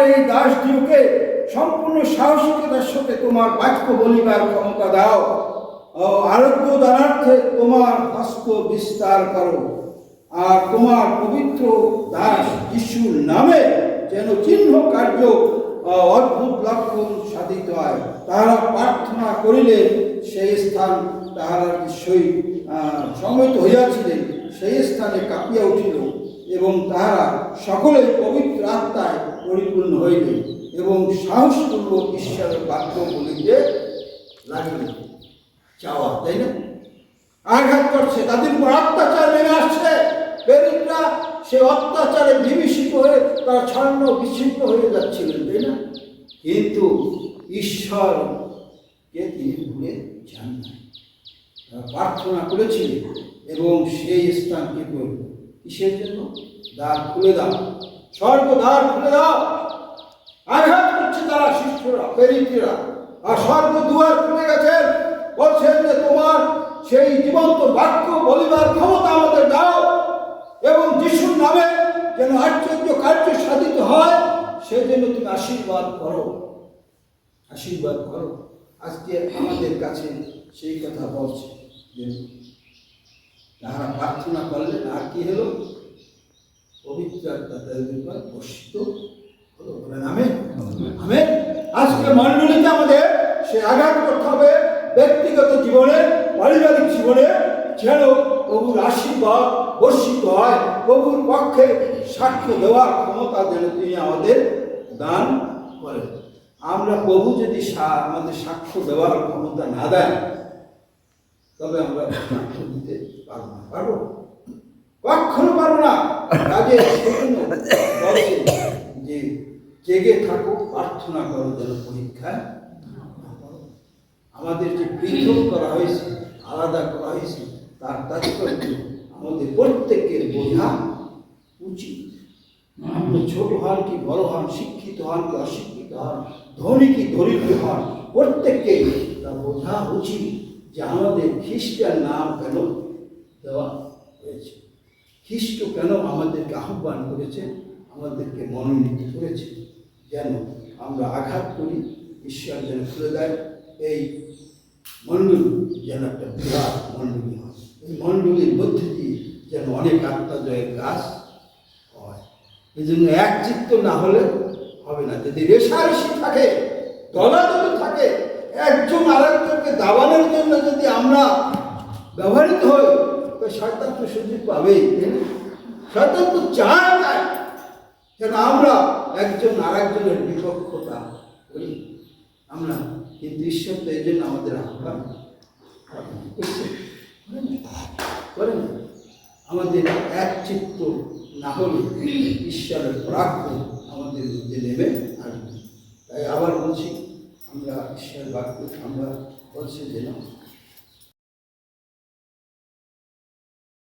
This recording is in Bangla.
এই দাসদিওকে সম্পূর্ণ সাহসিকতার সাথে তোমার বাক্য বলিবার ক্ষমতা দাও। আরোগ্য দানার্থে তোমার হস্ত বিস্তার করো। আর তোমার পবিত্র দাস যিশুর নামে যেন চিহ্ন কার্য অদ্ভুত লক্ষণ সাধিত হয়। তাহারা প্রার্থনা করিলে সেই স্থান তাহারা সহিত সমবেত হইয়াছিলেন, সেই স্থানে কাঁপিয়া উঠিল এবং তাহারা সকলেই পবিত্র আত্মায় পরিপূর্ণ হইলেন এবং সাহসপূর্বক ঈশ্বরের বাক্য বলিতে লাগলেন। চাওয়া, তাই না? আঘাত করছে, তাদের উপর অত্যাচার নেমে আসছে। প্রেরিতরা সে অত্যাচারে বিভীষিত হয়ে তারা ছন্ন বিচ্ছিন্ন হয়ে যাচ্ছিলেন, তাই না? কিন্তু ঈশ্বরকে তিনি ভুলে যান না। তারা প্রার্থনা করেছিলেন এবং সেই স্থানকে করল কিসের জন্য? দ্বার খুলে দাও, স্বর্গ দ্বার খুলে দাও। আঘাত করছে তারা, শিষ্যরা, প্রেরিতরা, আর স্বর্গ দুয়ার খুলে গেছেন। বলছেন যে তোমার সেই জীবন্ত বাক্য বলিবার ক্ষমতা আমাদের দাও এবং যিশুর নামে যেন আশ্চর্য কার্য সাধিত হয়, সেই জন্য তুমি আশীর্বাদ করো, আশীর্বাদ করো। আজকে আমাদের কাছে সেই কথা বলছে যে তারা প্রার্থনা করলেন, আর কি হলো? পবিত্র আত্মা তাদের উপর বর্ষিত হলো। বলেন আমেন, আমেন। আজকে মণ্ডলীতে আমাদের সে আঘাত করতে হবে, ব্যক্তিগত জীবনে, পারিবারিক জীবনে, যেন প্রভুর আশীর্বাদ বর্ষিত হয়, প্রভুর পক্ষে সাক্ষ্য দেওয়ার ক্ষমতা যেন তিনি আমাদের দান করেন। আমরা প্রভু যদি আমাদের সাক্ষ্য দেওয়ার ক্ষমতা না দেন, তবে আমরা সাক্ষ্য দিতে পারবো না, পারবো? কখনো পারবো না। কাজে সেজন্য বলছে যে জেগে থাকো, প্রার্থনা করো যেন পরীক্ষায় না পড়ো। আমাদের যে পৃথক করা হয়েছে, আলাদা করা হয়েছে, তার তাৎপর্য আমাদের প্রত্যেকের বোঝা উচিত। আপনি ছোট হন কি বড় হন, শিক্ষিত হন কি অশিক্ষিত হন, ধনী কি দরিদ্র হন, প্রত্যেককে তা বোঝা উচিত যে আমাদের খ্রিস্টান নাম কেন দেওয়া হয়েছে, খ্রিস্ট কেন আমাদেরকে আহ্বান করেছে, আমাদেরকে মনোনীত করেছে, যেন আমরা আঘাত করি, ঈশ্বর যেন খুলে দেয়। এই মণ্ডলী যেন একটা বিরাট মণ্ডলী হয়, এই মণ্ডলীর মধ্যে দিয়ে যেন অনেক আত্মাজয়ের কাজ হয়। এই জন্য এক চিত্ত না হলে হবে না। যদি রেষারেষি থাকে, দলাদলি থাকে, একজন আরেকজনকে দাবানোর জন্য যদি আমরা ব্যবহৃত হই, তো শয়তান তো সুযোগ পাবেই। শয়তান তো চায় যেন আমরা একজন আরেকজনের বিপক্ষতা করি আমরা, কিন্তু ঈশ্বর তো এই জন্য আমাদের আহ্বান করেন। আমাদের এক চিত্ত না হলে ঈশ্বরের প্রাপ্য আমাদের মধ্যে নেমে আসবে। তাই আবার বলছি, আমরা ঈশ্বরের বাক্য আমরা বলছি যে না